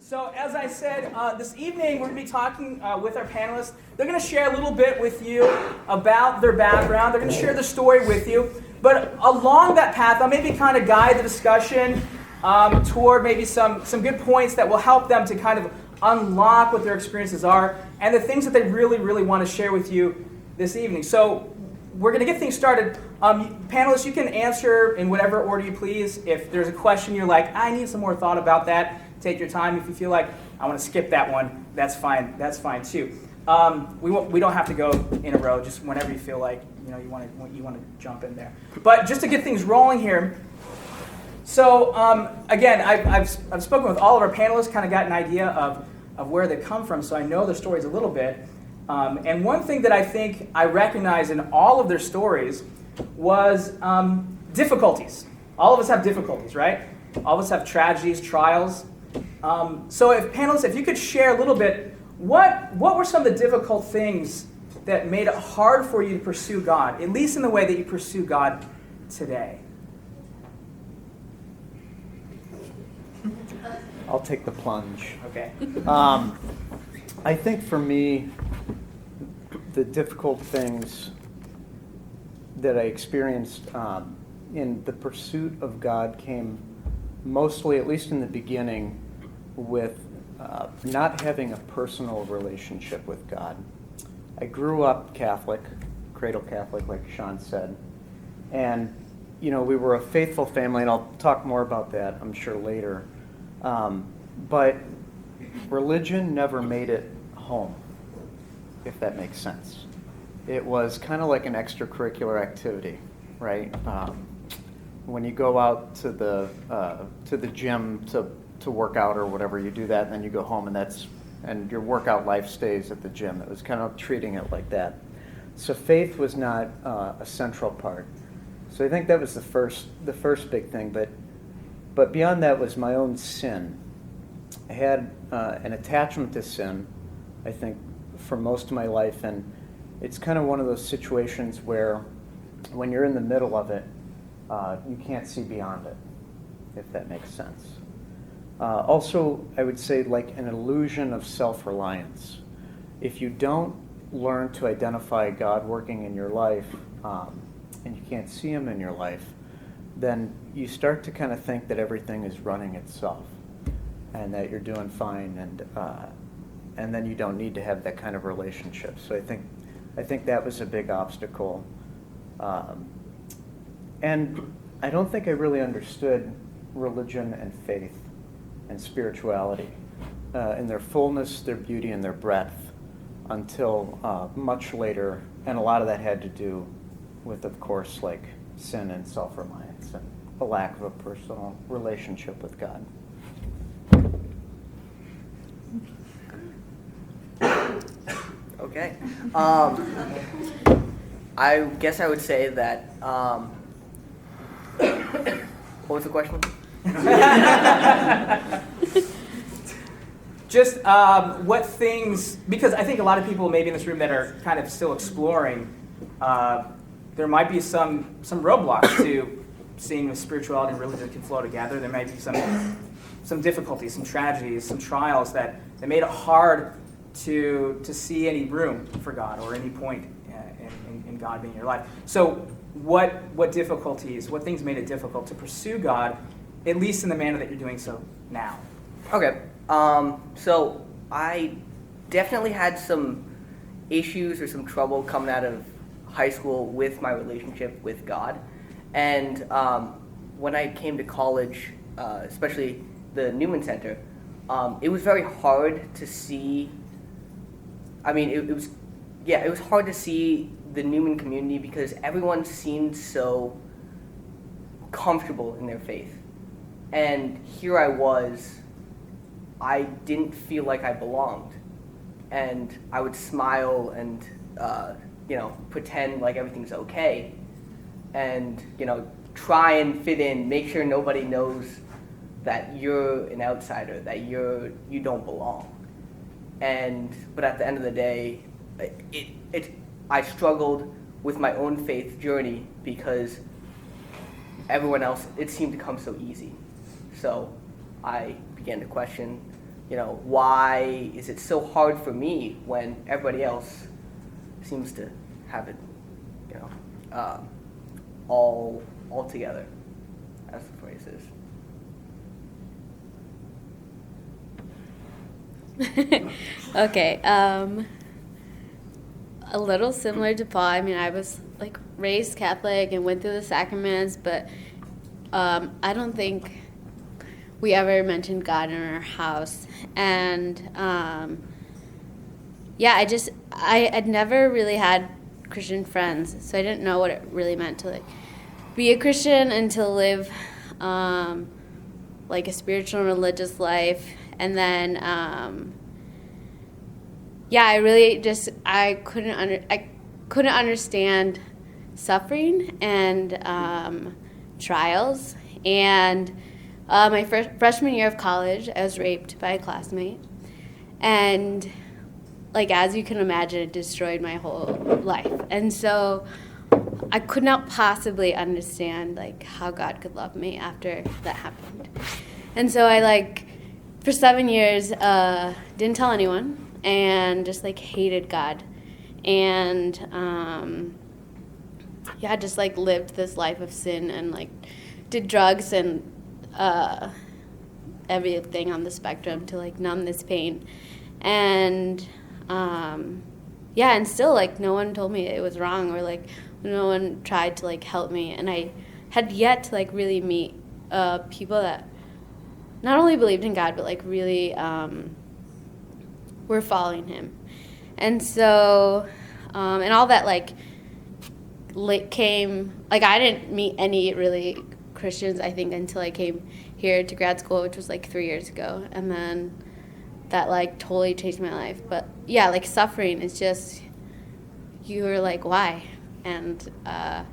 So as I said, this evening we're going to be talking with our panelists. They're going to share a little bit with you about their background. They're going to share their story with you. But along that path, I'll maybe kind of guide the discussion toward maybe some good points that will help them to kind of unlock what their experiences are and the things that they really, really want to share with you this evening. So we're going to get things started. Panelists, you can answer in whatever order you please. If there's a question you're like, I need some more thought about that, take your time. If you feel like I want to skip that one, that's fine. That's fine too. We don't have to go in a row. Just whenever you feel like you want to jump in there. But just to get things rolling here. So again, I've spoken with all of our panelists, kind of got an idea of where they come from, so I know their stories a little bit. And one thing that I think I recognize in all of their stories was difficulties. All of us have difficulties, right? All of us have tragedies, trials. So if you could share a little bit, what were some of the difficult things that made it hard for you to pursue God, at least in the way that you pursue God today? I'll take the plunge. Okay. I think for me, the difficult things that I experienced in the pursuit of God came mostly, at least in the beginning, with not having a personal relationship with God. I grew up Catholic, cradle Catholic, like Sean said, and we were a faithful family, and I'll talk more about that, I'm sure, later. But religion never made it home, if that makes sense. It was kind of like an extracurricular activity, right? When you go out to the gym to work out or whatever, you do that, and then you go home, and your workout life stays at the gym. It was kind of treating it like that. So faith was not a central part. So I think that was the first big thing. But beyond that was my own sin. I had an attachment to sin, I think, for most of my life, and it's kind of one of those situations where when you're in the middle of it, you can't see beyond it, if that makes sense. Also, I would say like an illusion of self-reliance. If you don't learn to identify God working in your life, and you can't see Him in your life, then you start to kind of think that everything is running itself and that you're doing fine, and then you don't need to have that kind of relationship. So I think that was a big obstacle. And I don't think I really understood religion and faith and spirituality in their fullness, their beauty, and their breadth until much later, and a lot of that had to do with, of course, like sin and self-reliance and a lack of a personal relationship with God. Okay. I guess I would say that, what was the question? Just what things, because I think a lot of people maybe in this room that are kind of still exploring, there might be some roadblocks to seeing if spirituality and religion can flow together. There might be some difficulties, some tragedies, some trials that made it hard to see any room for God or any point in God being in your life. So what difficulties, what things made it difficult to pursue God, at least in the manner that you're doing so now? Okay. So I definitely had some issues or some trouble coming out of high school with my relationship with God. And when I came to college, especially the Newman Center, it was very hard to see. I mean, it was hard to see the Newman community because everyone seemed so comfortable in their faith. And here I was, I didn't feel like I belonged. And I would smile and, pretend like everything's okay. And, try and fit in, make sure nobody knows that you're an outsider, that you don't belong. But at the end of the day, I struggled with my own faith journey because everyone else, it seemed to come so easy. So I began to question why is it so hard for me when everybody else seems to have it, all together, as the phrase is. Okay. A little similar to Paul. I mean, I was like raised Catholic and went through the sacraments, but I don't think we ever mentioned God in our house. And I had never really had Christian friends, so I didn't know what it really meant to like be a Christian and to live like a spiritual and religious life. And then I couldn't understand suffering and trials. And my freshman year of college, I was raped by a classmate, and like, as you can imagine, it destroyed my whole life. And so I could not possibly understand like how God could love me after that happened. And so I for 7 years didn't tell anyone and just like hated God, and just like lived this life of sin and like did drugs and everything on the spectrum to like numb this pain. And and still like no one told me it was wrong, or like no one tried to like help me. And I had yet to like really meet people that not only believed in God but like really were following him. And so and all that like came, like, I didn't meet any really Christians, I think, until I came here to grad school, which was like 3 years ago. And then that like totally changed my life. But yeah, like suffering is just, you're like, why? And I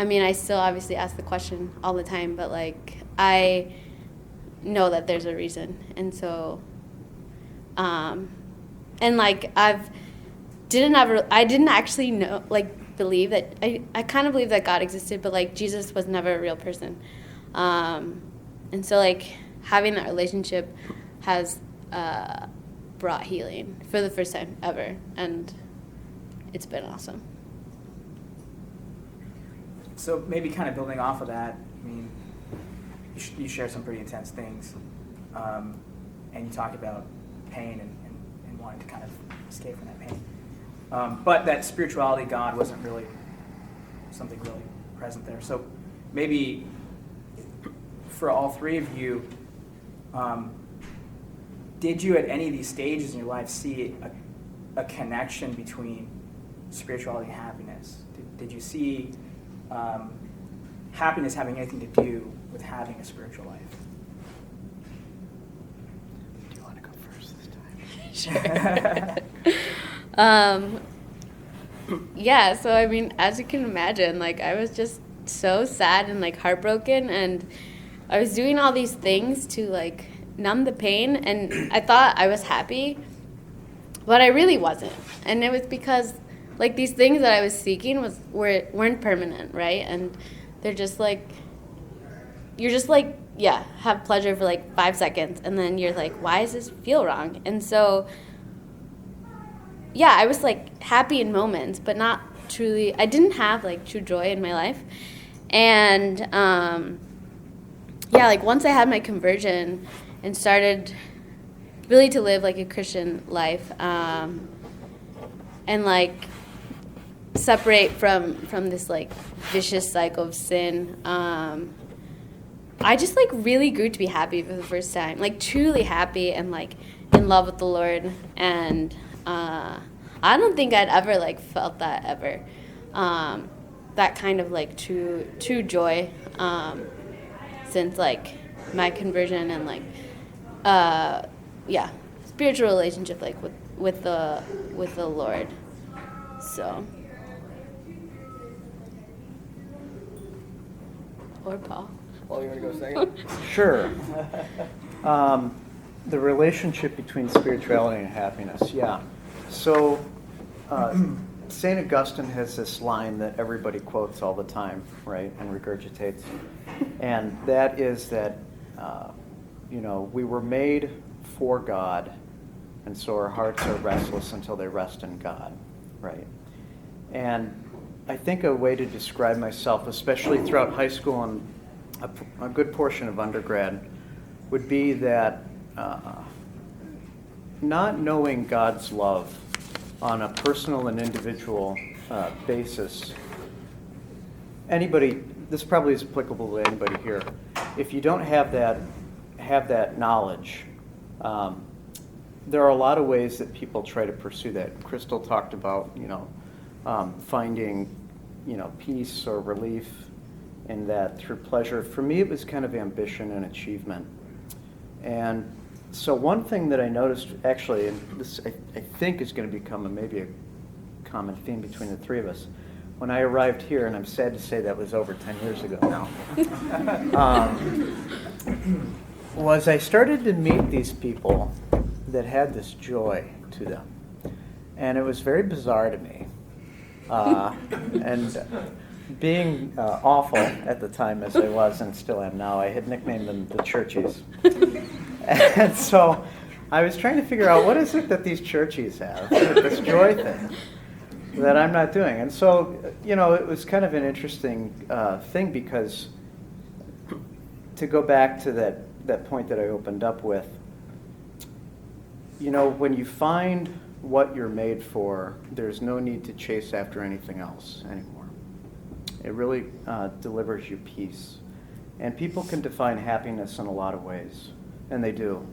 mean, I still obviously ask the question all the time, but like I know that there's a reason. And so and like I didn't actually know, like, believe that, I kind of believe that God existed, but like Jesus was never a real person. And so like having that relationship has brought healing for the first time ever, and it's been awesome. So maybe kind of building off of that, I mean, you share some pretty intense things, and you talk about pain and wanting to kind of escape from that pain. But that spirituality, God, wasn't really something really present there. So maybe for all three of you, did you at any of these stages in your life see a connection between spirituality and happiness? Did you see happiness having anything to do with having a spiritual life? Do you want to go first this time? Sure. Yeah, so I mean, as you can imagine, like, I was just so sad and like heartbroken, and I was doing all these things to like numb the pain, and I thought I was happy, but I really wasn't. And it was because like these things that I was seeking weren't permanent, right? And they're just like, you're just like, yeah, have pleasure for like 5 seconds, and then you're like, why does this feel wrong? And so yeah, I was like happy in moments, but not truly. I didn't have like true joy in my life. And yeah, like once I had my conversion and started really to live like a Christian life, and like separate from this like vicious cycle of sin, I just like really grew to be happy for the first time, like truly happy and like in love with the Lord. And I don't think I'd ever like felt that ever, that kind of like true joy, since like my conversion and like spiritual relationship like with the Lord. So, or Paul. Paul, you want to go second? Sure. The relationship between spirituality and happiness, yeah. So, St. Augustine has this line that everybody quotes all the time, right, and regurgitates. And that is that, we were made for God, and so our hearts are restless until they rest in God, right? And I think a way to describe myself, especially throughout high school and a good portion of undergrad, would be that not knowing God's love on a personal and individual basis. Anybody, this probably is applicable to anybody here. If you don't have that knowledge, there are a lot of ways that people try to pursue that. Krystal talked about, finding, peace or relief in that through pleasure. For me, it was kind of ambition and achievement. And so one thing that I noticed, actually, and this I think is going to become maybe a common theme between the three of us, when I arrived here, and I'm sad to say that was over 10 years ago now, was I started to meet these people that had this joy to them. And it was very bizarre to me. And being awful at the time, as I was and still am now, I had nicknamed them the Churchies. And so I was trying to figure out, what is it that these Churchies have, this joy thing, that I'm not doing? And so, it was kind of an interesting thing, because to go back to that point that I opened up with, when you find what you're made for, there's no need to chase after anything else anymore. It really delivers you peace. And people can define happiness in a lot of ways, and they do,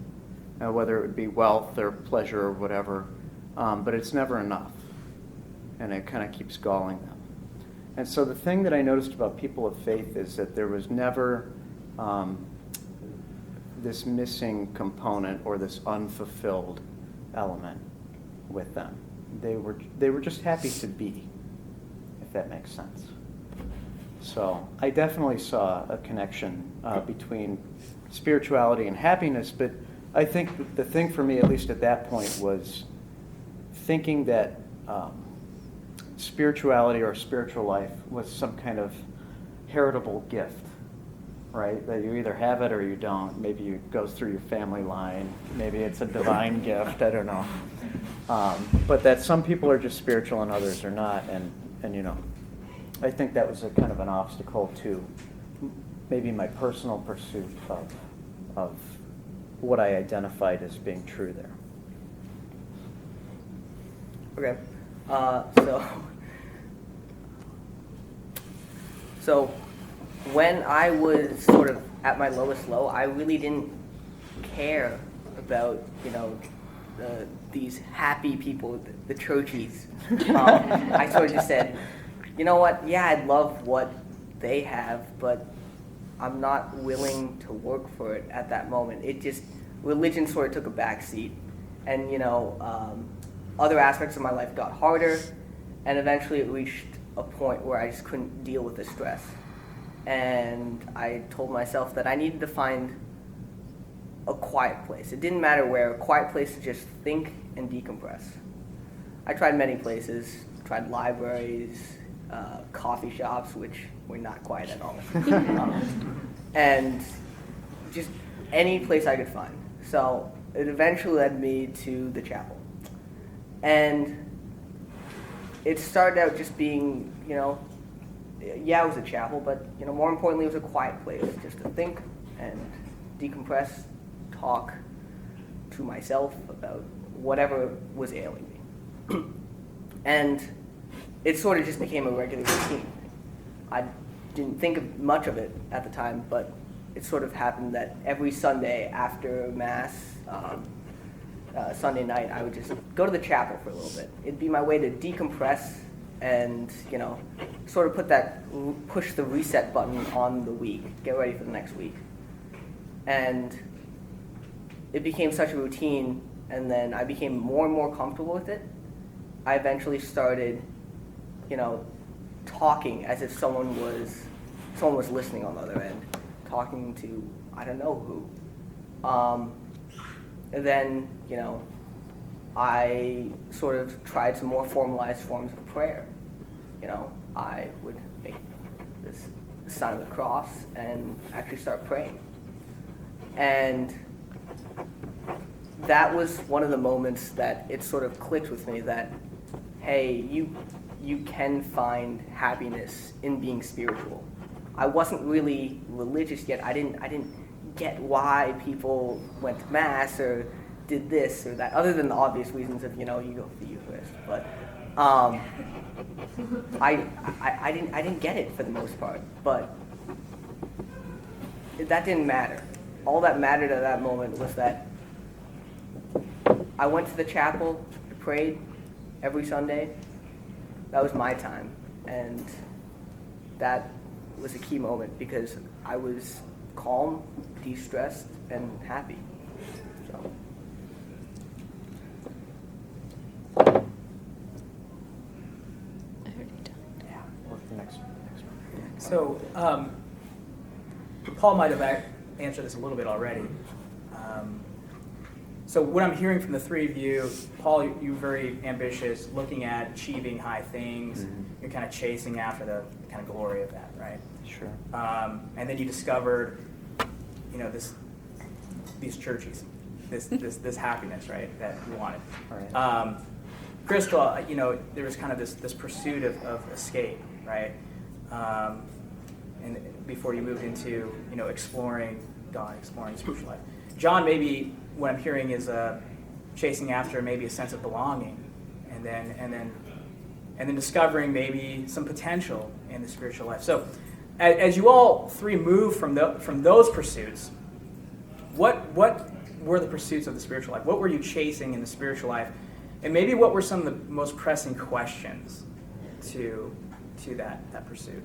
whether it would be wealth or pleasure or whatever, but it's never enough, and it kind of keeps galling them. And so the thing that I noticed about people of faith is that there was never this missing component or this unfulfilled element with them. They were just happy to be, if that makes sense. So I definitely saw a connection between spirituality and happiness, but I think the thing for me, at least at that point, was thinking that spirituality or spiritual life was some kind of heritable gift, right? That you either have it or you don't. Maybe it goes through your family line. Maybe it's a divine gift. I don't know. But that some people are just spiritual and others are not. And I think that was a kind of an obstacle to maybe my personal pursuit of what I identified as being true there. Okay. So when I was sort of at my lowest low, I really didn't care about, these happy people, the churchies. I sort of just said, you know what, yeah, I'd love what they have, but I'm not willing to work for it at that moment. Religion sort of took a back seat, and, other aspects of my life got harder, and eventually it reached a point where I just couldn't deal with the stress. And I told myself that I needed to find a quiet place. It didn't matter where, a quiet place to just think and decompress. I tried many places, tried libraries, coffee shops, which were not quiet at all, and just any place I could find. So it eventually led me to the chapel. And it started out just being, it was a chapel, but, more importantly, it was a quiet place just to think and decompress, talk to myself about whatever was ailing me. And it sort of just became a regular routine. I didn't think much of it at the time, but it sort of happened that every Sunday after Mass, Sunday night, I would just go to the chapel for a little bit. It'd be my way to decompress and, sort of push the reset button on the week, get ready for the next week. And it became such a routine, and then I became more and more comfortable with it. I eventually started, talking as if someone was listening on the other end, talking to I don't know who. And then, I sort of tried some more formalized forms of prayer. I would make this sign of the cross and actually start praying. And that was one of the moments that it sort of clicked with me that, hey, you can find happiness in being spiritual. I wasn't really religious yet. I didn't get why people went to mass or did this or that, other than the obvious reasons of, you go for the Eucharist. But I didn't get it for the most part. But that didn't matter. All that mattered at that moment was that I went to the chapel, I prayed every Sunday. That was my time, and that was a key moment because I was calm, de-stressed, and happy. So. Yeah, what's the next one? So, Paul might have answered this a little bit already. So what I'm hearing from the three of you, Paul, you're very ambitious, looking at achieving high things. Mm-hmm. You're kind of chasing after the kind of glory of that, right? Sure. And then you discovered, these churches, this happiness, right, that you wanted. Right. Krystal, there was kind of this pursuit of escape, right? And before you moved into, exploring God, exploring spiritual life. Jon, maybe what I'm hearing is chasing after maybe a sense of belonging, and then discovering maybe some potential in the spiritual life. So, as you all three move from those pursuits, what were the pursuits of the spiritual life? What were you chasing in the spiritual life, and maybe what were some of the most pressing questions to that pursuit?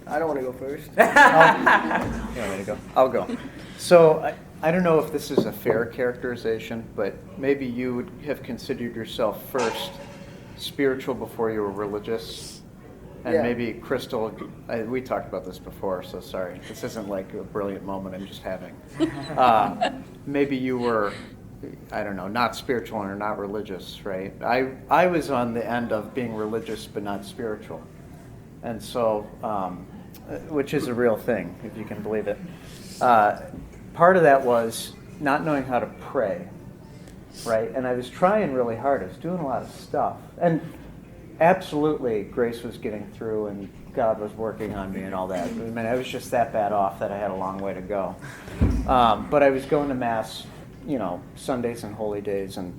I don't want to go first. You want me to go? I'll go. So I don't know if this is a fair characterization, but maybe you would have considered yourself first spiritual before you were religious. And Yeah. maybe Krystal, we talked about this before, so sorry. This isn't like a brilliant moment I'm just having. Maybe you were, I don't know, not spiritual or not religious, right? I was on the end of being religious but not spiritual. And so, which is a real thing, if you can believe it. Part of that was not knowing how to pray, right? And I was trying really hard. I was doing a lot of stuff. And absolutely, grace was getting through and God was working on me and all that. I mean, I was just that bad off that I had a long way to go. But I was going to Mass, Sundays and holy days and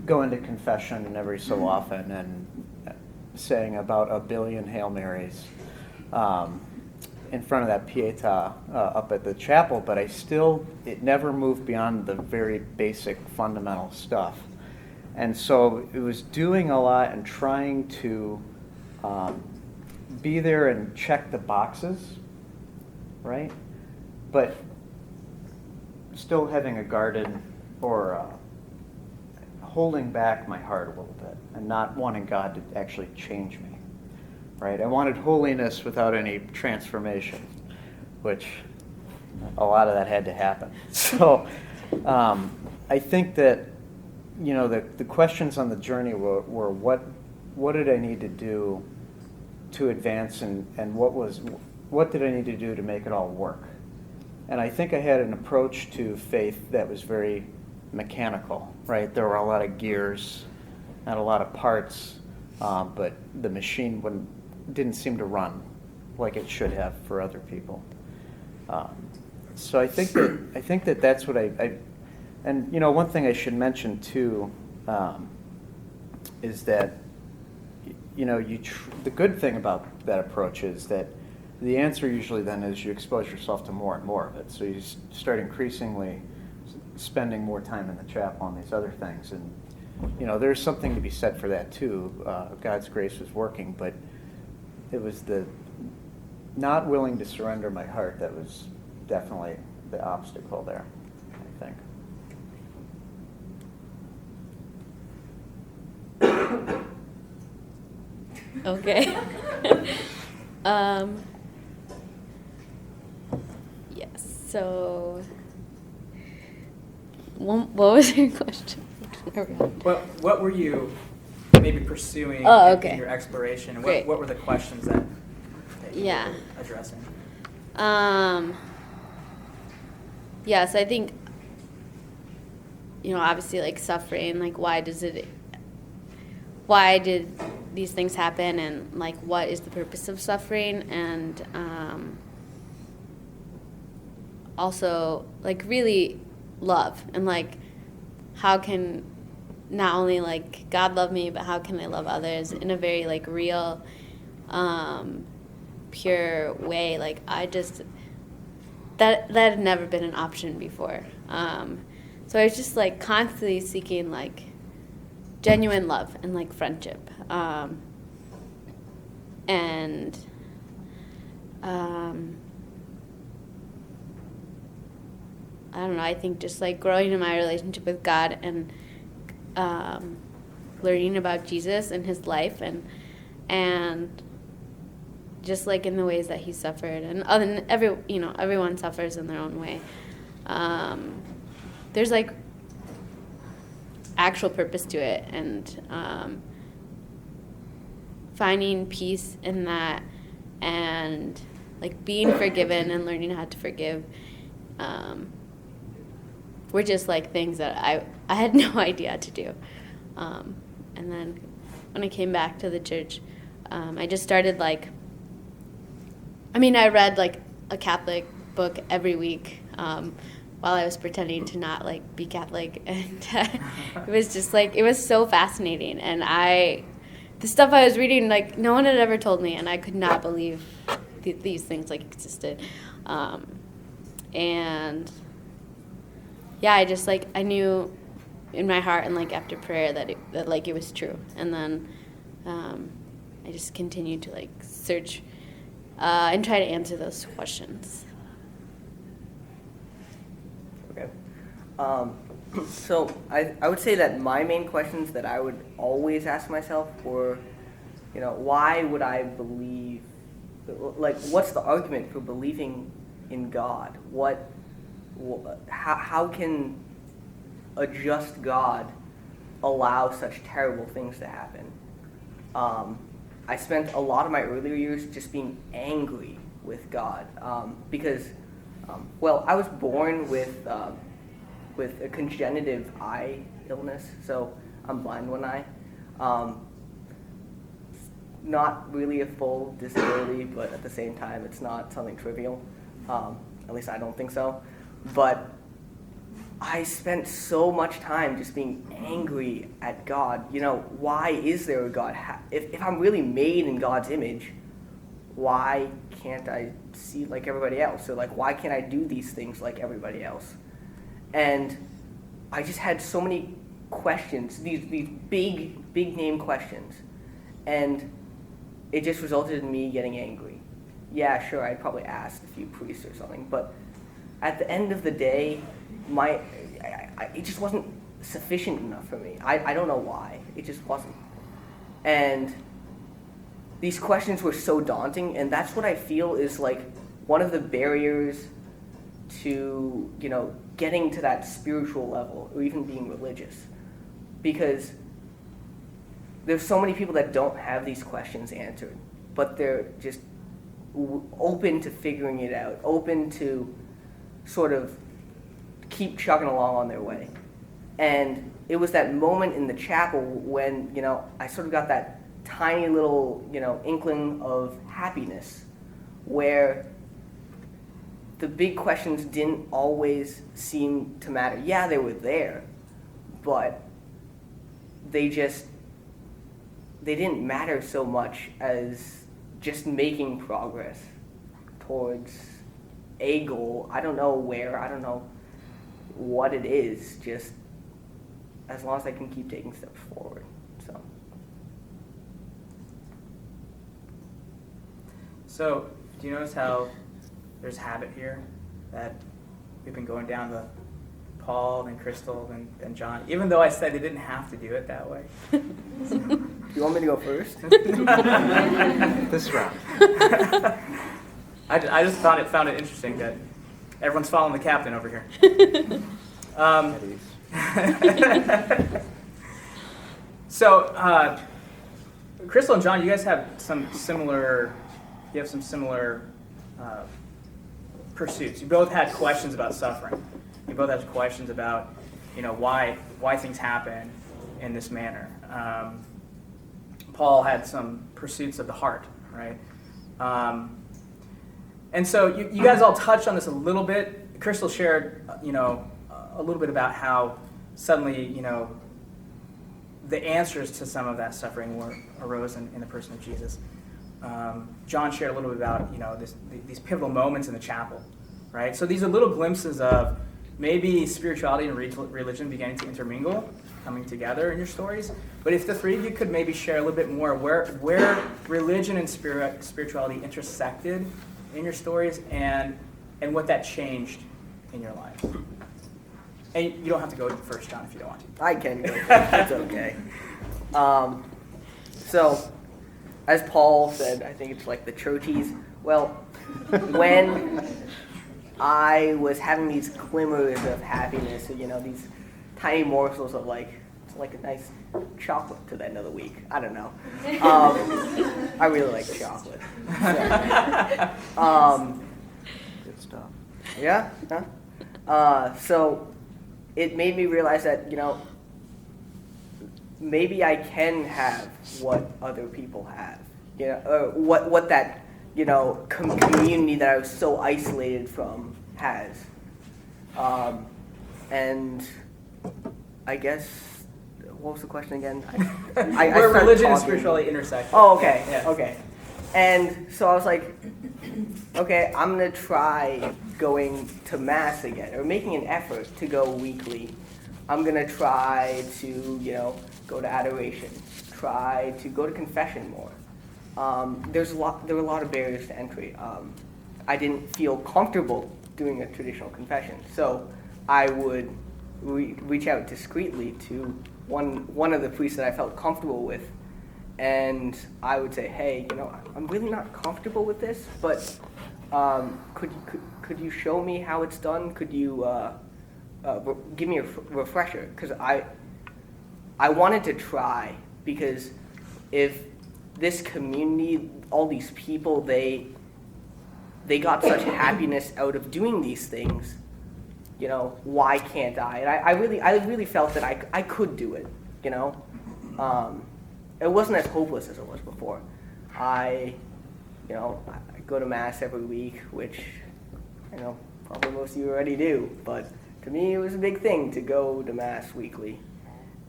going to confession every so often and saying about 1 billion Hail Marys in front of that Pietà up at the chapel, but it never moved beyond the very basic fundamental stuff. And so it was doing a lot and trying to be there and check the boxes, right? But still having a garden or holding back my heart a little bit and not wanting God to actually change me, right? I wanted holiness without any transformation, which a lot of that had to happen. So I think that, the questions on the journey were what did I need to do to advance and what did I need to do to make it all work? And I think I had an approach to faith that was very mechanical, right? There were a lot of gears and a lot of parts, but the machine didn't seem to run like it should have for other people. So I think that that's what I and one thing I should mention too is that the good thing about that approach is that the answer usually then is you expose yourself to more and more of it. So you start increasingly spending more time in the chapel on these other things. And, there's something to be said for that too. God's grace was working, but it was the not willing to surrender my heart that was definitely the obstacle there, I think. Okay. Yes. So, what was your question? What were you maybe pursuing Oh, okay. in your exploration? And Great. what were the questions that Yeah. you were addressing. Yes, I think, obviously, like, suffering, like, why did these things happen, and, like, what is the purpose of suffering, and also, like, really love, and, like, how can not only, like, God love me, but how can I love others in a very, like, real, pure way. Like, that had never been an option before. So I was just, like, constantly seeking, like, genuine love and, like, friendship. And I don't know, I think just, like, growing in my relationship with God and learning about Jesus and his life and just, like, in the ways that he suffered, and everyone suffers in their own way. There's, like, actual purpose to it, and finding peace in that, and, like, being forgiven and learning how to forgive were just, like, things that I had no idea to do. And then when I came back to the church, I just started, like, I read, like, a Catholic book every week while I was pretending to not, like, be Catholic, and it was just, like, it was so fascinating, and the stuff I was reading, like, no one had ever told me, and I could not believe these things, like, existed. And yeah, I just, like, I knew in my heart and, like, after prayer that it was true, and then I just continued to, like, search and try to answer those questions. Okay. So I would say that my main questions that I would always ask myself were, why would I believe, like, what's the argument for believing in God? How can a just God allow such terrible things to happen? I spent a lot of my earlier years just being angry with God because, I was born with a congenitive eye illness, so I'm blind one eye. Not really a full disability, but at the same time, it's not something trivial. At least I don't think so. But I spent so much time just being angry at God. Why is there a God? If I'm really made in God's image, why can't I see like everybody else? Or, like, why can't I do these things like everybody else? And I just had so many questions, these big name questions. And it just resulted in me getting angry. Yeah, sure, I'd probably asked a few priests or something, but at the end of the day, it just wasn't sufficient enough for me. I don't know why. It just wasn't. And these questions were so daunting, and that's what I feel is, like, one of the barriers to, getting to that spiritual level or even being religious. Because there's so many people that don't have these questions answered, but they're just open to figuring it out, open to sort of keep chugging along on their way. And it was that moment in the chapel when, I sort of got that tiny little, inkling of happiness where the big questions didn't always seem to matter. Yeah, they were there, but they didn't matter so much as just making progress towards a goal. I don't know where, I don't know what it is, just as long as I can keep taking steps forward. So, do you notice how there's a habit here that we've been going down the Paul and Krystal and Jon, even though I said they didn't have to do it that way. Do you want me to go first? This round. I just found it interesting that everyone's following the captain over here. So, Krystal and Jon, you guys have some similar you have some similar pursuits. You both had questions about suffering. You both had questions about, why things happen in this manner. Paul had some pursuits of the heart, right? And so you guys all touched on this a little bit. Krystal shared, a little bit about how suddenly, the answers to some of that suffering arose in the person of Jesus. John shared a little bit about, these pivotal moments in the chapel, right? So these are little glimpses of maybe spirituality and religion beginning to intermingle, coming together in your stories. But if the three of you could maybe share a little bit more where religion and spirituality intersected in your stories and what that changed in your lives. And you don't have to go first, John, if you don't want to. I can go. That's okay. So, as Paul said, I think it's like the churchies. Well, when I was having these glimmers of happiness, these tiny morsels of it's like a nice chocolate to the end of the week. I don't know. I really like chocolate. So, Good stuff. yeah. So it made me realize that, maybe I can have what other people have, or what that, community that I was so isolated from has. And I guess, what was the question again? I Where started religion and talking. spirituality intersect. Oh, okay, Yeah. okay. And so I was like, okay, I'm going to try going to Mass again, or making an effort to go weekly. I'm going to try to, go to adoration, try to go to confession more. There were a lot of barriers to entry. I didn't feel comfortable doing a traditional confession, so I would reach out discreetly to one of the priests that I felt comfortable with, and I would say, hey, I'm really not comfortable with this, but could you show me how it's done? Could you give me a refresher? Because I wanted to try, because if this community, all these people, they got such happiness out of doing these things, why can't I? And I really felt that I could do it, It wasn't as hopeless as it was before. I go to Mass every week, which, probably most of you already do, but to me it was a big thing to go to Mass weekly.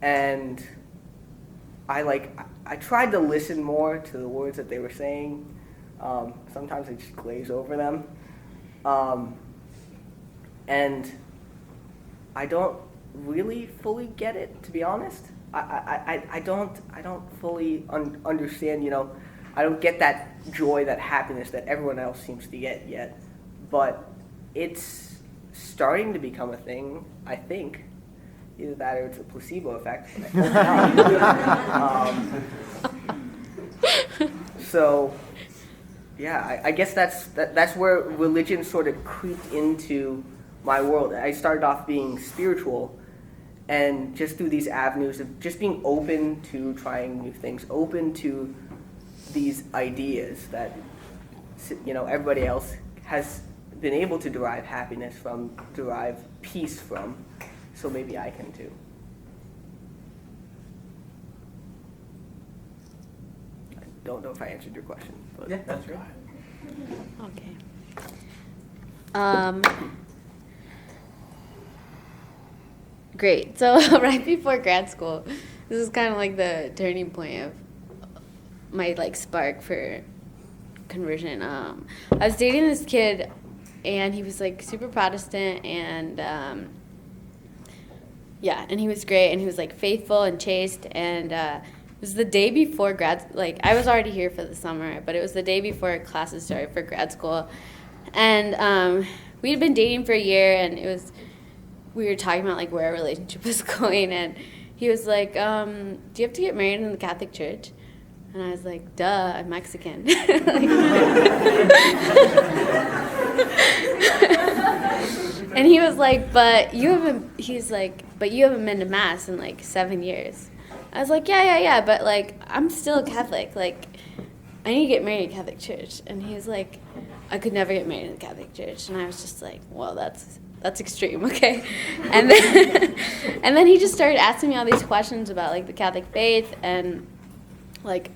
And I tried to listen more to the words that they were saying. Sometimes I just glaze over them. And I don't really fully get it, to be honest. I don't fully understand, I don't get that joy, that happiness that everyone else seems to get yet. But it's starting to become a thing, I think. Either that or it's a placebo effect. So, yeah, I guess that's where religion sort of creeped into my world. I started off being spiritual, and just through these avenues of just being open to trying new things, open to these ideas that, everybody else has been able to derive happiness from, derive peace from, so maybe I can too. I don't know if I answered your question. But Yeah, that's right. Okay. Great. So right before grad school, this is kind of like the turning point of my spark for conversion. I was dating this kid, and he was super Protestant, and and he was great, and he was faithful and chaste, and it was the day before I was already here for the summer, but it was the day before classes started for grad school, and we had been dating for a year, and we were talking about where our relationship was going, and he was like, do you have to get married in the Catholic Church? And I was like, duh, I'm Mexican. And he was like, but you haven't been to Mass in 7 years. I was like, yeah, but I'm still Catholic. I need to get married in a Catholic church. And he was like, I could never get married in a Catholic church. And I was just like, well, that's extreme, okay? And then and then he just started asking me all these questions about like the Catholic faith and like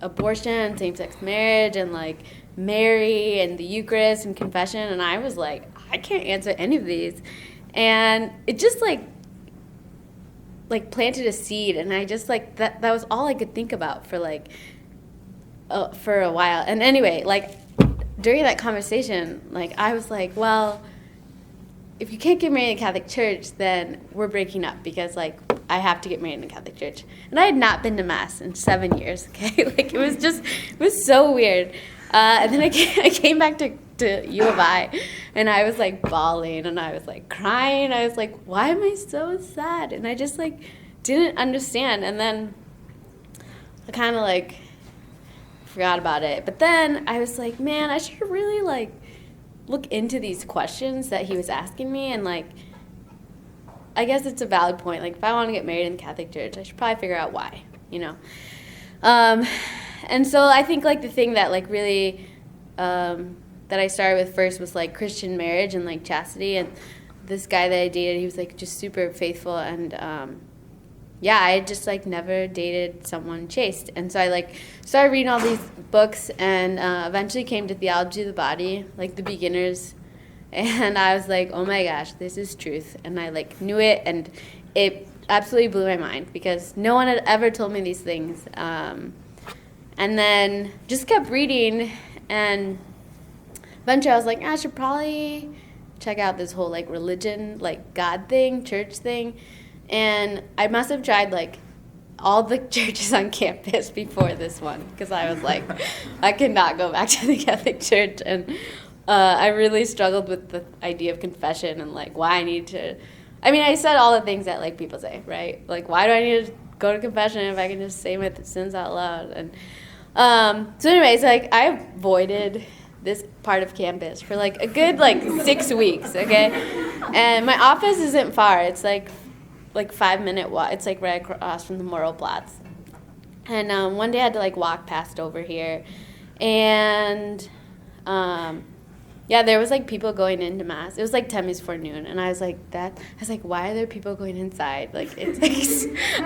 abortion, same-sex marriage, and like Mary and the Eucharist and confession. And I was like, I can't answer any of these. And it just like planted a seed, and I just like that was all I could think about for like for a while. And anyway, like during that conversation, like I was like, well, if you can't get married in a Catholic church, then we're breaking up, because like I have to get married in a Catholic church. And I had not been to Mass in 7 years, okay? Like it was so weird. And then I came back to U of I, and I was like bawling, and I was like crying. I was like, why am I so sad? And I just like didn't understand. And then I kind of like forgot about it. But then I was like, man, I should really like look into these questions that he was asking me. And like, I guess it's a valid point. Like if I want to get married in the Catholic church, I should probably figure out why, you know? And so I think like the thing that like really that I started with first was like Christian marriage and like chastity. And this guy that I dated, he was like just super faithful. And yeah, I had just like never dated someone chaste. And so I like started reading all these books, and eventually came to Theology of the Body, like the beginners. And I was like, oh my gosh, this is truth. And I like knew it, and it absolutely blew my mind, because no one had ever told me these things. And then just kept reading, and eventually I was like, I should probably check out this whole like religion, like God thing, church thing. And I must have tried like all the churches on campus before this one, because I was like, I cannot go back to the Catholic church. And I really struggled with the idea of confession and like why I need to. I mean, I said all the things that like people say, right? Like, why do I need to go to confession if I can just say my sins out loud? And so anyways, like I avoided this part of campus for like a good like 6 weeks, okay? And my office isn't far. It's like 5-minute walk. It's like right across from the Moral Platz. And one day I had to like walk past over here, and yeah, there was like people going into Mass. It was like 10 minutes before noon, and I was like, why are there people going inside? Like it's like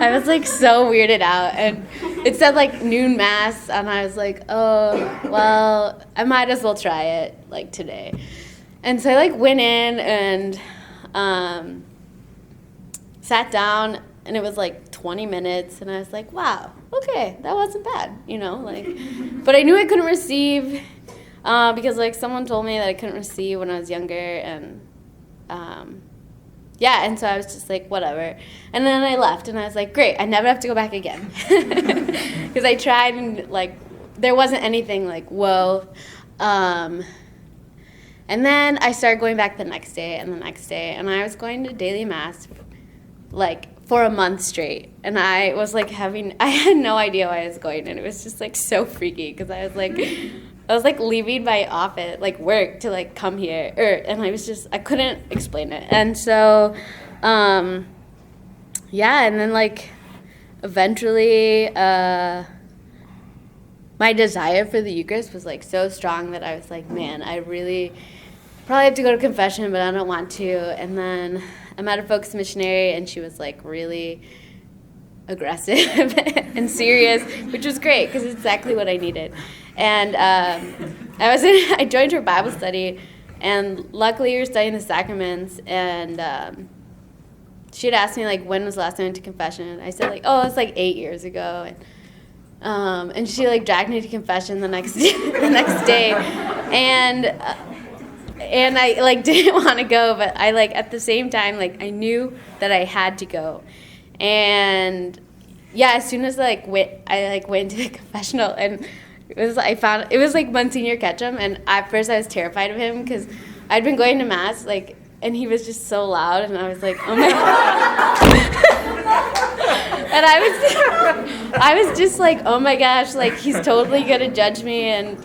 I was like so weirded out, and it said like noon Mass, and I was like, oh well, I might as well try it like today. And so I like went in and sat down, and it was like 20 minutes, and I was like, wow, okay, that wasn't bad, you know, like, but I knew I couldn't receive, because like someone told me that I couldn't receive when I was younger, and yeah, and so I was just like, whatever, and then I left, and I was like, great, I never have to go back again, because I tried, and like, there wasn't anything like, whoa, and then I started going back the next day, and and I was going to daily Mass like for a month straight, and I was like I had no idea why I was going, and it was just like so freaky, because I was like leaving my office, like work, to like come here, and I couldn't explain it. And so yeah, and then like eventually my desire for the Eucharist was like so strong that I was like, man, I really probably have to go to confession, but I don't want to. And then I met a Focus missionary, and she was like really aggressive and serious, which was great because it's exactly what I needed. And I joined her Bible study, and luckily we were studying the sacraments, and she had asked me like, when was the last time I went to confession? And I said like, oh, it's like 8 years ago. And she like dragged me to confession the next day, and I like didn't want to go, but I like at the same time like I knew that I had to go. And yeah, as soon as I went to the confessional, and it was like Monsignor Ketchum, and at first I was terrified of him because I'd been going to Mass like, and he was just so loud, and I was like, oh my and I was just like, oh my gosh, like he's totally gonna judge me, and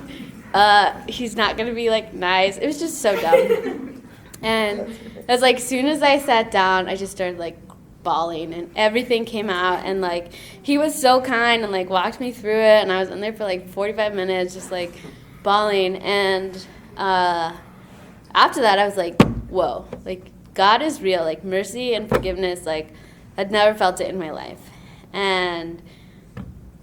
he's not gonna be like nice. It was just so dumb. And I was like, as soon as I sat down, I just started like bawling, and everything came out, and like he was so kind and like walked me through it, and I was in there for like 45 minutes just like bawling. And after that I was like, whoa, like God is real, like mercy and forgiveness, like I'd never felt it in my life. And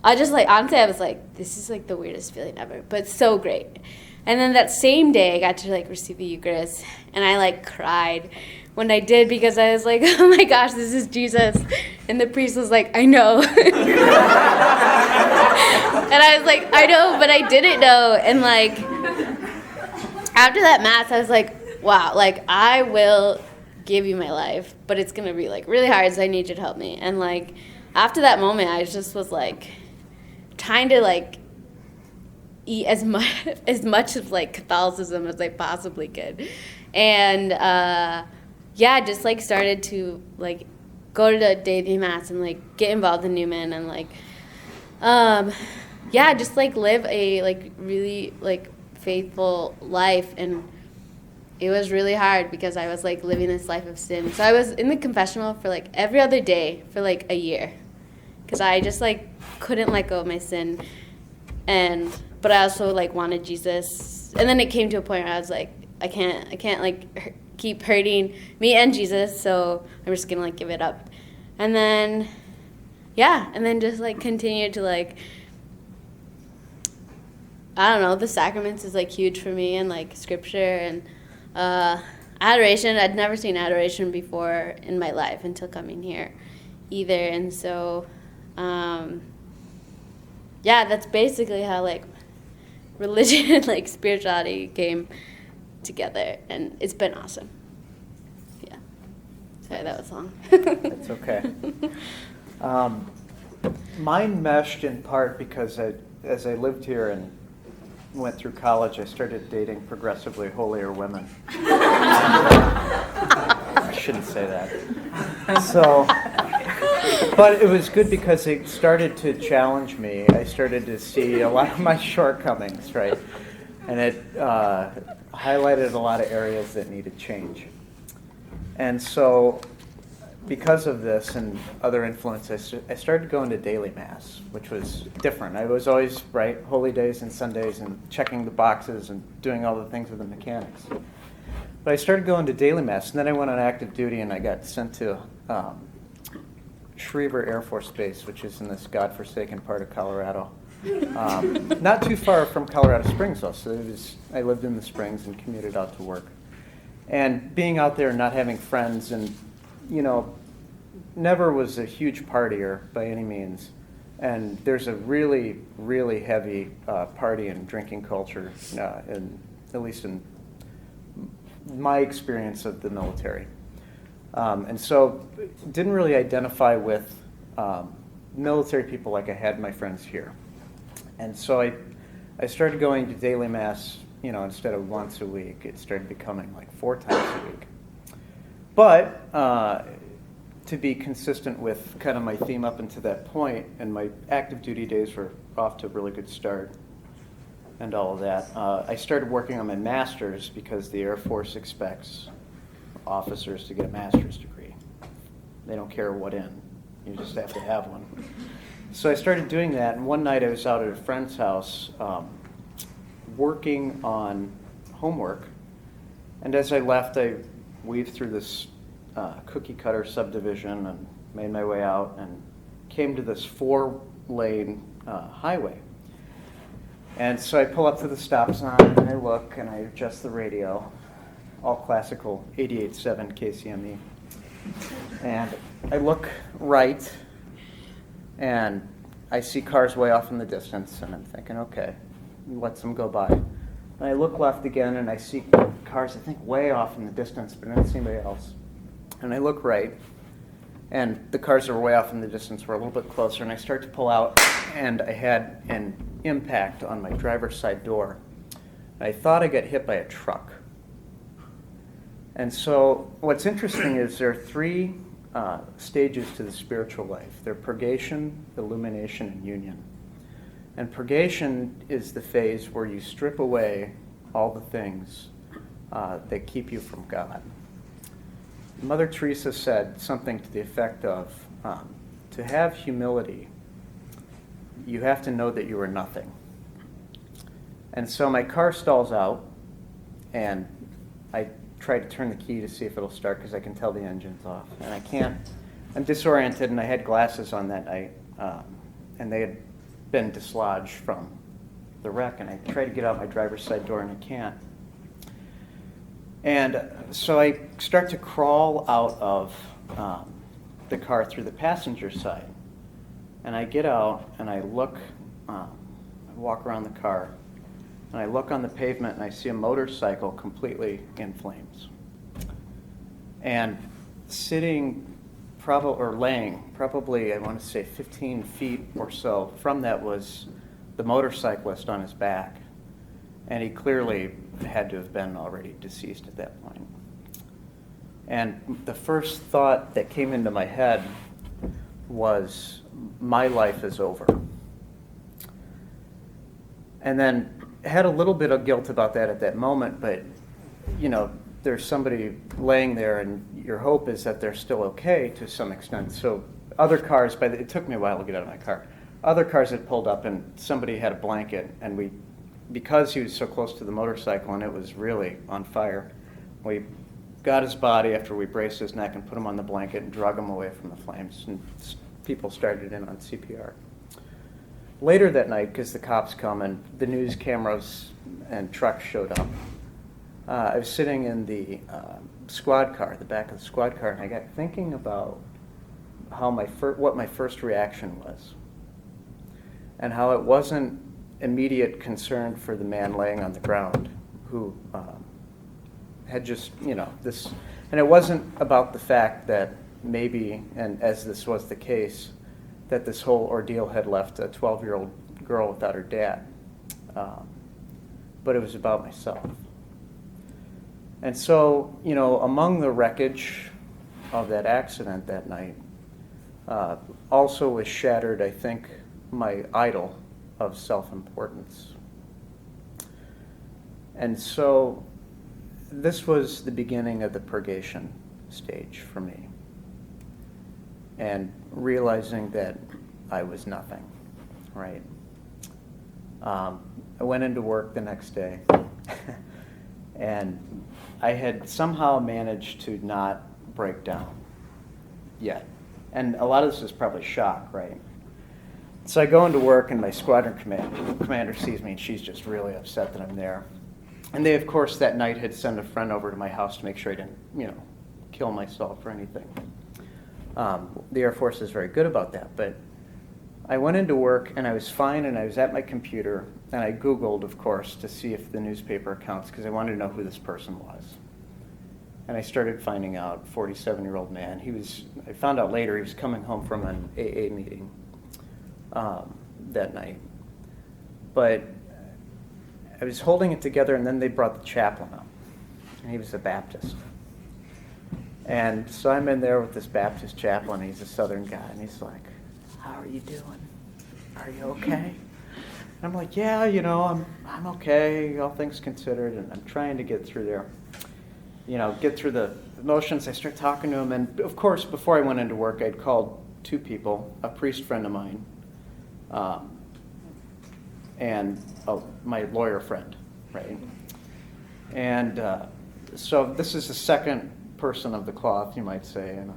I just like, honestly, I was like, this is like the weirdest feeling ever, but so great. And then that same day I got to like receive the Eucharist, and I like cried when I did, because I was like, oh my gosh, this is Jesus. And the priest was like, I know. And I was like, I know, but I didn't know. And like, after that Mass, I was like, wow, like I will give you my life, but it's going to be like really hard, so I need you to help me. And like, after that moment, I just was like trying to like eat as much of like Catholicism as I possibly could. And, yeah, just like started to like go to the daily Mass and like get involved in Newman, and like yeah, just like live a like really like faithful life. And it was really hard because I was like living this life of sin. So I was in the confessional for like every other day for like a year, because I just like couldn't let go of my sin, but I also like wanted Jesus. And then it came to a point where I was like, I can't like keep hurting me and Jesus, so I'm just gonna like give it up. And then just like continue to like, I don't know, the sacraments is like huge for me, and like scripture and adoration. I'd never seen adoration before in my life until coming here either. And so that's basically how like religion and like spirituality came together, and it's been awesome. Yeah. Sorry, that was long. It's okay. Mine meshed in part because as I lived here and went through college, I started dating progressively holier women. I shouldn't say that. So, but it was good because it started to challenge me. I started to see a lot of my shortcomings, right? And it highlighted a lot of areas that needed change. And so, because of this and other influences, I started going to daily Mass, which was different. I was always, right, holy days and Sundays and checking the boxes and doing all the things with the mechanics. But I started going to daily Mass, and then I went on active duty, and I got sent to Schriever Air Force Base, which is in this godforsaken part of Colorado. Not too far from Colorado Springs, though. So I lived in the Springs and commuted out to work. And being out there and not having friends, and, you know, never was a huge partier by any means. And there's a really, really heavy party and drinking culture, at least in my experience of the military. And so didn't really identify with military people like I had my friends here. And so I started going to daily Mass, you know, instead of once a week. It started becoming like 4 times a week. But to be consistent with kind of my theme up until that point, and my active duty days were off to a really good start and all of that, I started working on my master's because the Air Force expects officers to get a master's degree. They don't care what in. You just have to have one. So I started doing that, and one night I was out at a friend's house working on homework, and as I left, I weaved through this cookie cutter subdivision and made my way out and came to this 4-lane highway. And so I pull up to the stop sign, and I look, and I adjust the radio, all classical 88.7 KCME. And I look right, and I see cars way off in the distance, and I'm thinking, okay, let them go by. And I look left again, and I see cars, I think, way off in the distance, but I don't see anybody else. And I look right, and the cars that were way off in the distance were a little bit closer, and I start to pull out, and I had an impact on my driver's side door. I thought I got hit by a truck. And so what's interesting is there are 3 stages to the spiritual life. They're purgation, illumination, and union. And purgation is the phase where you strip away all the things that keep you from God. Mother Teresa said something to the effect of, to have humility, you have to know that you are nothing. And so my car stalls out, and I try to turn the key to see if it'll start because I can tell the engine's off. And I can't. I'm disoriented, and I had glasses on that night, and they had been dislodged from the wreck, and I try to get out my driver's side door, and I can't. And so I start to crawl out of the car through the passenger side. And I get out, and I look, I walk around the car, and I look on the pavement, and I see a motorcycle completely in flames. And laying, probably, I want to say 15 feet or so from that was the motorcyclist on his back. And he clearly had to have been already deceased at that point. And the first thought that came into my head was, my life is over. And then had a little bit of guilt about that at that moment, but there's somebody laying there, and your hope is that they're still okay to some extent. So other cars, it took me a while to get out of my car. Other cars had pulled up, and somebody had a blanket, and because he was so close to the motorcycle and it was really on fire, we got his body after we braced his neck and put him on the blanket and drug him away from the flames. And people started in on CPR. Later that night, because the cops come and the news cameras and trucks showed up, I was sitting in the squad car, the back of the squad car, and I got thinking about what my first reaction was, and how it wasn't immediate concern for the man laying on the ground who had just, this, and it wasn't about the fact that maybe, and as this was the case, that this whole ordeal had left a 12-year-old girl without her dad, but it was about myself. And so, among the wreckage of that accident that night, also was shattered, I think, my idol of self-importance. And so this was the beginning of the purgation stage for me, and realizing that I was nothing, right? I went into work the next day, and I had somehow managed to not break down yet. And a lot of this is probably shock, right? So I go into work, and my squadron commander sees me, and she's just really upset that I'm there. And they, of course, that night had sent a friend over to my house to make sure I didn't, kill myself or anything. The Air Force is very good about that. But I went into work, and I was fine, and I was at my computer, and I Googled, of course, to see if the newspaper accounts, because I wanted to know who this person was. And I started finding out, 47-year-old man. I found out later he was coming home from an AA meeting that night. But I was holding it together, and then they brought the chaplain up, and he was a Baptist. And so I'm in there with this Baptist chaplain. He's a Southern guy, and he's like, "How are you doing? Are you okay?" And I'm like, "Yeah, I'm okay, all things considered," and I'm trying to get through there, get through the motions. I start talking to him, and of course, before I went into work, I'd called two people, a priest friend of mine, and my lawyer friend, right? And so this is the second person of the cloth, you might say, in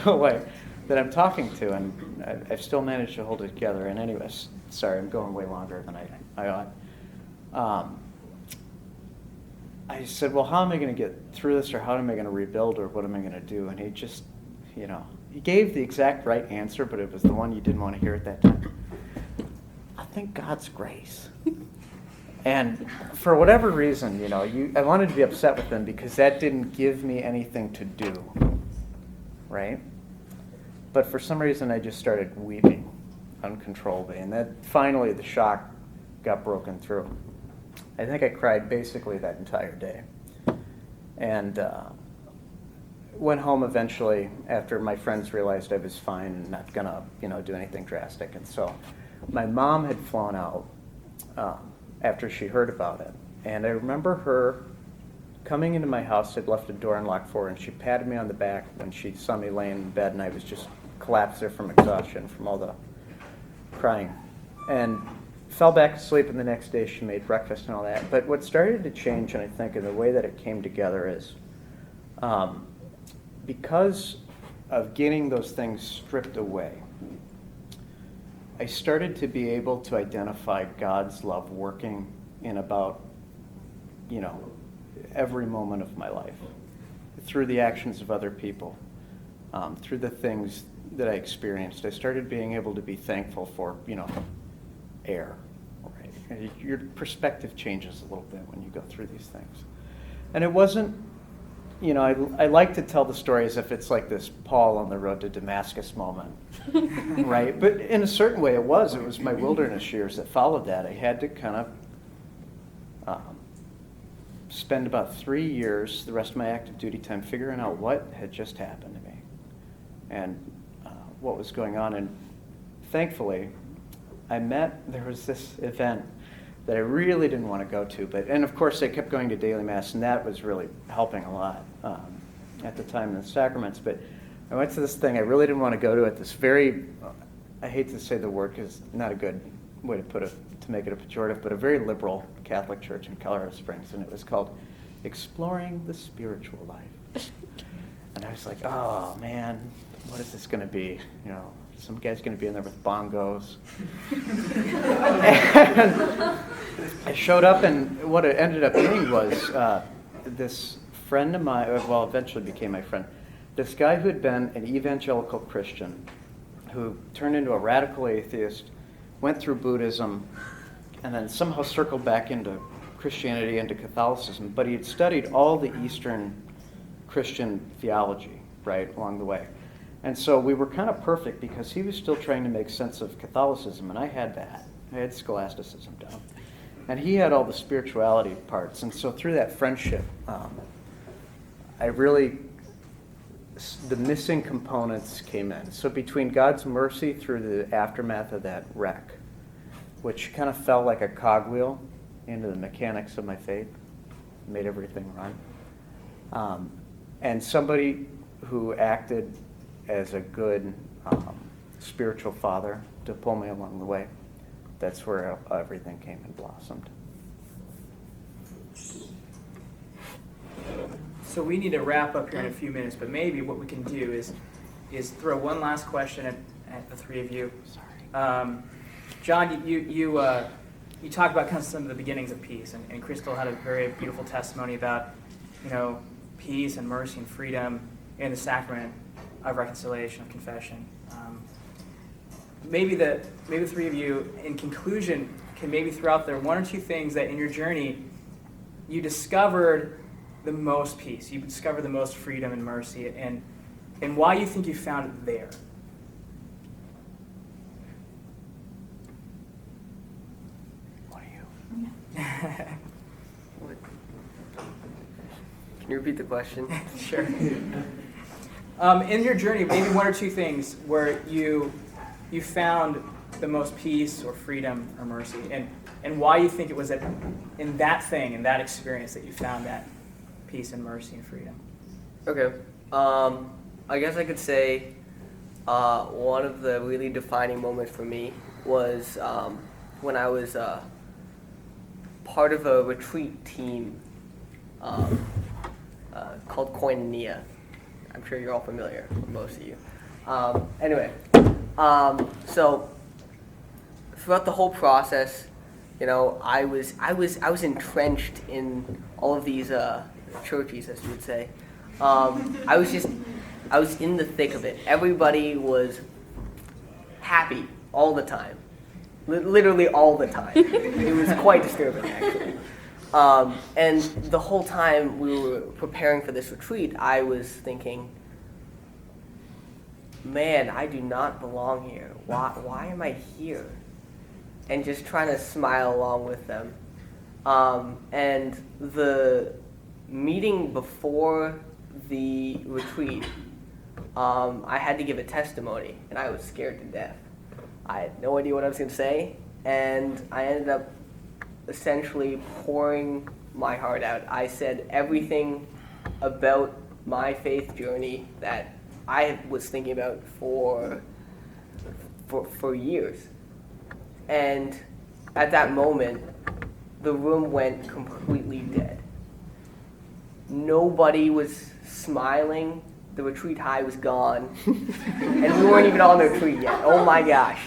a way, that I'm talking to, and I've still managed to hold it together. And anyways, sorry, I'm going way longer than I ought. I said, "Well, how am I going to get through this, or how am I going to rebuild, or what am I going to do?" And he just, he gave the exact right answer, but it was the one you didn't want to hear at that time. "I think God's grace." And for whatever reason, I wanted to be upset with him because that didn't give me anything to do, right? But for some reason, I just started weeping uncontrollably, and that finally the shock got broken through. I think I cried basically that entire day, and went home eventually after my friends realized I was fine and not gonna, do anything drastic. And so my mom had flown out after she heard about it, and I remember her coming into my house. I'd left a door unlocked for her, and she patted me on the back when she saw me laying in bed, and I was just collapsed there from exhaustion from all the crying. And fell back asleep, and the next day she made breakfast and all that. But what started to change, and I think in the way that it came together, is because of getting those things stripped away, I started to be able to identify God's love working in about, every moment of my life, through the actions of other people, through the things that I experienced. I started being able to be thankful for, air. Right? Your perspective changes a little bit when you go through these things. And it wasn't, I like to tell the story as if it's like this Paul on the road to Damascus moment, right? But in a certain way it was my wilderness years that followed that. I had to kind of spend about 3 years, the rest of my active duty time, figuring out what had just happened to me and what was going on. And thankfully, there was this event that I really didn't want to go to, and of course I kept going to daily mass, and that was really helping a lot at the time in the sacraments. But I went to this thing I really didn't want to go to at this very, I hate to say the word because it's not a good way to put it, to make it a pejorative, but a very liberal Catholic church in Colorado Springs, and it was called Exploring the Spiritual Life. And I was like, oh man, what is this going to be? Some guy's going to be in there with bongos. And I showed up, and what it ended up being was this friend of mine, well, eventually became my friend, this guy who had been an evangelical Christian, who turned into a radical atheist, went through Buddhism, and then somehow circled back into Christianity, into Catholicism, but he had studied all the Eastern Christian theology, right, along the way. And so we were kind of perfect because he was still trying to make sense of Catholicism, and I had that. I had scholasticism down. And he had all the spirituality parts. And so through that friendship, the missing components came in. So between God's mercy through the aftermath of that wreck, which kind of felt like a cogwheel into the mechanics of my faith, made everything run, and somebody who acted as a good spiritual father to pull me along the way. That's where everything came and blossomed. So we need to wrap up here in a few minutes, but maybe what we can do is throw one last question at the three of you. Sorry. John, you talked about kind of some of the beginnings of peace, and Krystal had a very beautiful testimony about, peace and mercy and freedom in the sacrament of reconciliation, of confession. Maybe the three of you, in conclusion, can maybe throw out there one or two things that in your journey you discovered the most peace, you discovered the most freedom and mercy, and why you think you found it there. What are you? Can you repeat the question? Sure. In your journey, maybe one or two things where you found the most peace or freedom or mercy, and why you think it was in that thing, in that experience, that you found that peace and mercy and freedom. Okay. I guess I could say one of the really defining moments for me was when I was part of a retreat team called Koinonia. I'm sure you're all familiar, most of you. So throughout the whole process, I was entrenched in all of these churches, as you would say. I was in the thick of it. Everybody was happy all the time, literally all the time. It was quite disturbing, actually. And the whole time we were preparing for this retreat, I was thinking, man, I do not belong here. Why am I here? And just trying to smile along with them. And the meeting before the retreat, I had to give a testimony, and I was scared to death. I had no idea what I was going to say, and I ended up essentially pouring my heart out. I said everything about my faith journey that I was thinking about for years. And at that moment, the room went completely dead. Nobody was smiling. The retreat high was gone. And we weren't even on the retreat yet. Oh my gosh.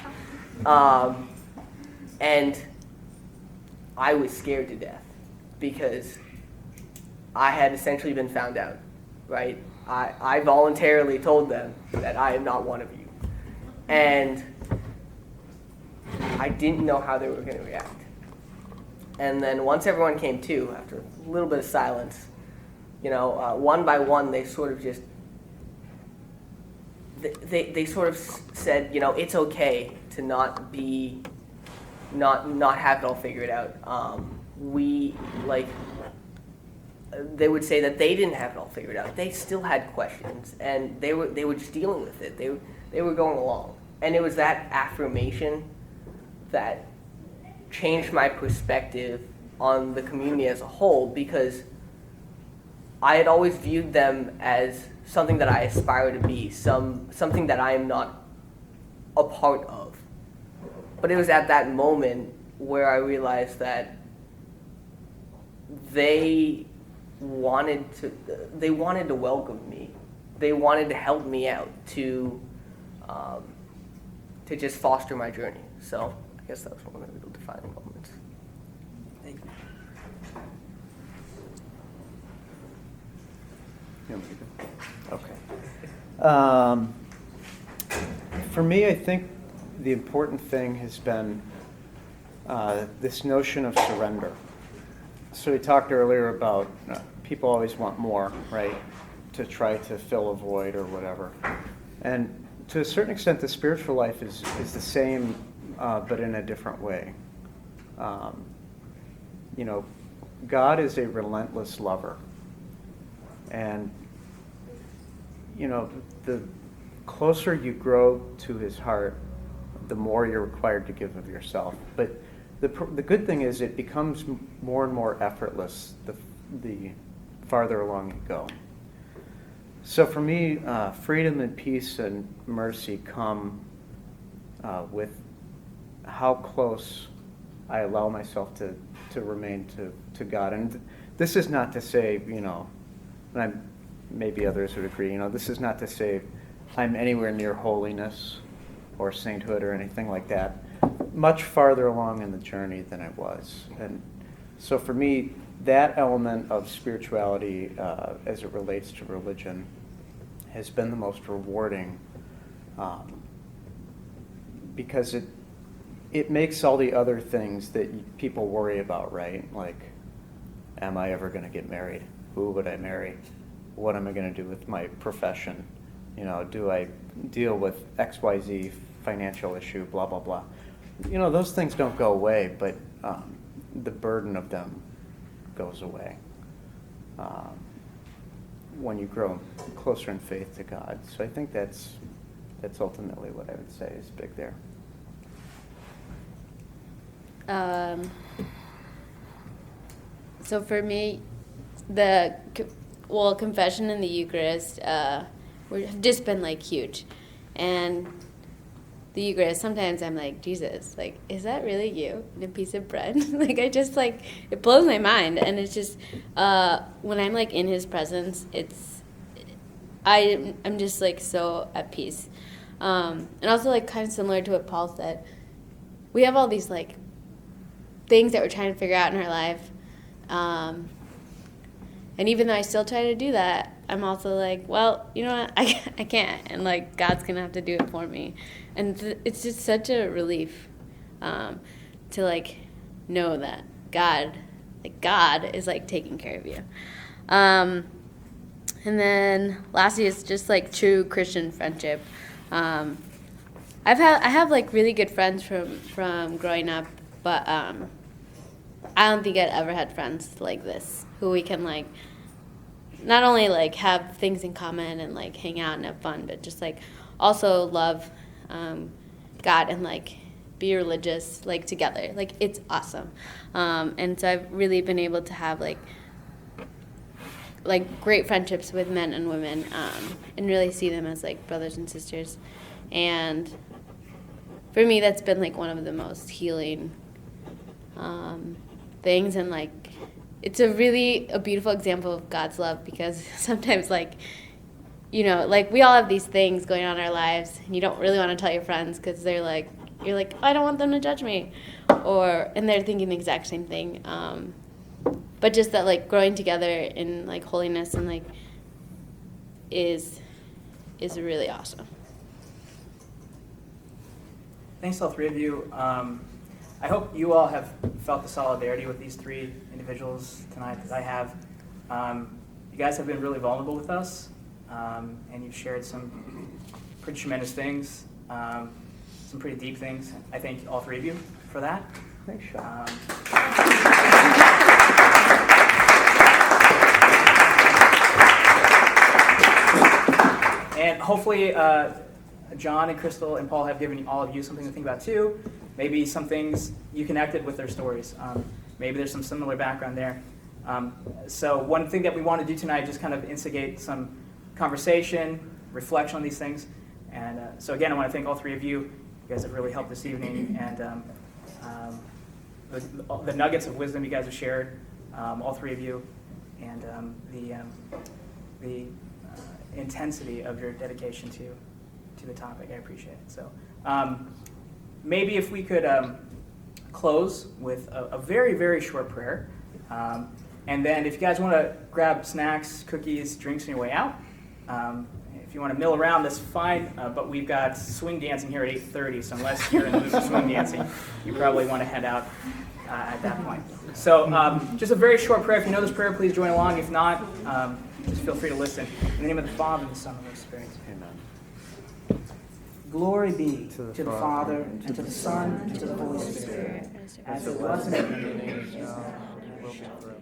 And I was scared to death because I had essentially been found out, right? I voluntarily told them that I am not one of you. And I didn't know how they were going to react. And then once everyone came to, after a little bit of silence, one by one, they sort of just, they sort of said, it's okay to not have it all figured out. They would say that they didn't have it all figured out. They still had questions, and they were just dealing with it. They were going along. And it was that affirmation that changed my perspective on the community as a whole, because I had always viewed them as something that I aspire to be, something that I am not a part of. But it was at that moment where I realized that they wanted to welcome me. They wanted to help me out to just foster my journey. So I guess that was one of the defining moments. Thank you. Okay. For me, I think the important thing has been this notion of surrender. So we talked earlier about people always want more, right, to try to fill a void or whatever. And to a certain extent, the spiritual life is the same, but in a different way. God is a relentless lover. And, the closer you grow to his heart, the more you're required to give of yourself. But the good thing is it becomes more and more effortless the farther along you go. So for me, freedom and peace and mercy come with how close I allow myself to remain to God. And this is not to say, and maybe others would agree, this is not to say I'm anywhere near holiness or sainthood or anything like that. Much farther along in the journey than I was. And so for me, that element of spirituality as it relates to religion has been the most rewarding because it makes all the other things that people worry about, right? Like, am I ever going to get married? Who would I marry? What am I going to do with my profession? Do I deal with XYZ financial issue, blah, blah, blah. Those things don't go away, but the burden of them goes away when you grow closer in faith to God. So I think that's ultimately what I would say is big there. So for me, confession and the Eucharist have just been huge, and the Eucharist, sometimes I'm like, Jesus, is that really you in a piece of bread? It blows my mind. And it's just, when I'm in his presence, I'm just so at peace. And also kind of similar to what Paul said, we have all these things that we're trying to figure out in our life. And even though I still try to do that, I'm also well, you know what, I can't. And God's going to have to do it for me. And it's just such a relief to know that God is taking care of you. And then lastly, it's just true Christian friendship. I have really good friends from growing up, but I don't think I'd ever had friends like this who we can not only have things in common and hang out and have fun, but just also love God and be religious like together. Like it's awesome. And so I've really been able to have like great friendships with men and women, and really see them as like brothers and sisters. And for me, that's been like one of the most healing things, and like it's a beautiful example of God's love, because sometimes like, you know, like we all have these things going on in our lives and you don't really want to tell your friends because you're like, I don't want them to judge me, and they're thinking the exact same thing. But just that like growing together in like holiness and like is really awesome. Thanks to all three of you. I hope you all have felt the solidarity with these three individuals tonight that I have. You guys have been really vulnerable with us, and you've shared some pretty tremendous things, some pretty deep things. I thank all three of you for that. Thanks, Sean. And hopefully, Jon and Krystal and Paul have given all of you something to think about too. Maybe some things you connected with their stories. Maybe there's some similar background there. So one thing that we want to do tonight is just kind of instigate some conversation, reflection on these things. And so again, I want to thank all three of you. You guys have really helped this evening. And the nuggets of wisdom you guys have shared, all three of you, and the intensity of your dedication to the topic. I appreciate it. So maybe if we could close with a very, very short prayer. And then if you guys want to grab snacks, cookies, drinks on your way out, if you want to mill around, that's fine. But we've got swing dancing here at 8:30, so unless you're in the mood for swing dancing, you probably want to head out at that point. So just a very short prayer. If you know this prayer, please join along. If not, just feel free to listen. In the name of the Father, the Son, and the Holy Spirit. Amen. Glory be to the Father, and to the Son, and to the Holy Spirit, as it was in the beginning, is now, and will be forever.